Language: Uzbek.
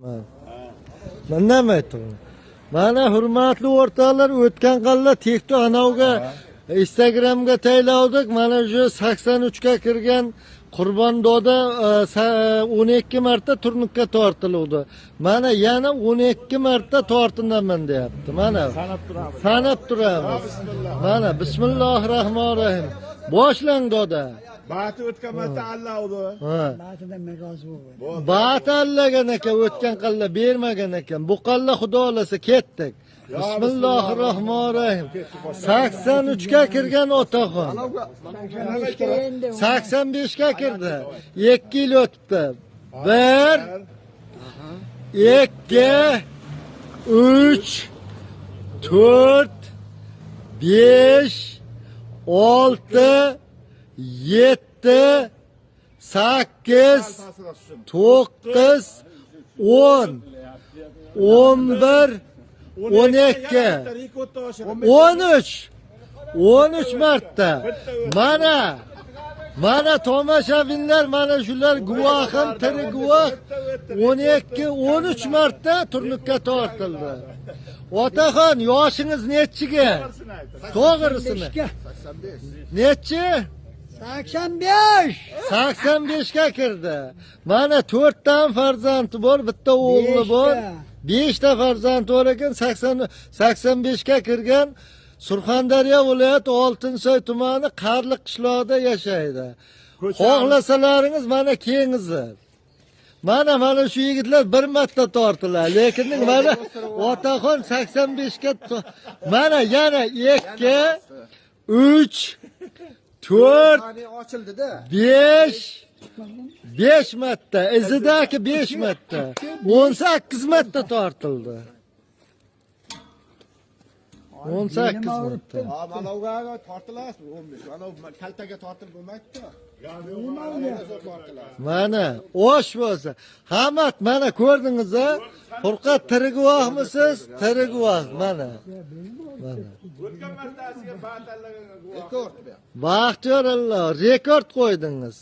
Men nima aytdim? Mana hurmatli o'rtoqlar, o'tgan qalla tekto anavga Instagramga taylavdik. Mana shu 83 ga kirgan Qurbon doda 12 marta turnukka tortiluvdi. Mana yana 12 marta tortinaman deyapti. Mana sanab turamiz. Mana bismillahirrohmanirrohim. Boshlang doda. Batı o'tgan marta Allah oldu. Batı allagan ekan, o'tgan qalla bermagan ekan. Bu qalla xudo olasa ketdik. Bismillahirrohmanirrohim. 83 ga kirgan otaxon. 85 ga kirdi. 2 yil o'tibdi. 1 2 3 4 5 6 7 8 9 10 11 12 13 marta. Mana tomoshabinlar, mana shular guvohim, tiri guvoh. 12 13 marta turnukka tortildi. Otaxon, yoshingiz nechiga? To'g'risini. Nechi? 85. 85 ga kirdi. Mana 4 ta farzandi bor, bitta o'g'li bor. 5 ta farzand bor ekan, 85 ga kirgan. Surxondaryo viloyati Oltinsoy tumani Qarliq qishlog'ida yashaydi. Xohlasalaringiz mana kengizlar. Mana shu yigitlar bir marta tortilar, lekin mana otaxon 85 ga mana yana 2 3 4 5 marta, izidagi 5 marta, 18 marta tortildi. 18 marta. Manavga tortilas 15. Manav kaltaga tortilib bo'lmaydi-ku. Mana osh bo'lsa, Hamad mana ko'rdingiz-a? Furqat tiri guvohmisiz? Tiri guvoh mana. O'tgan martasiga Batı Allahga guvoh. Baxtiyor Allah, rekord qo'ydingiz.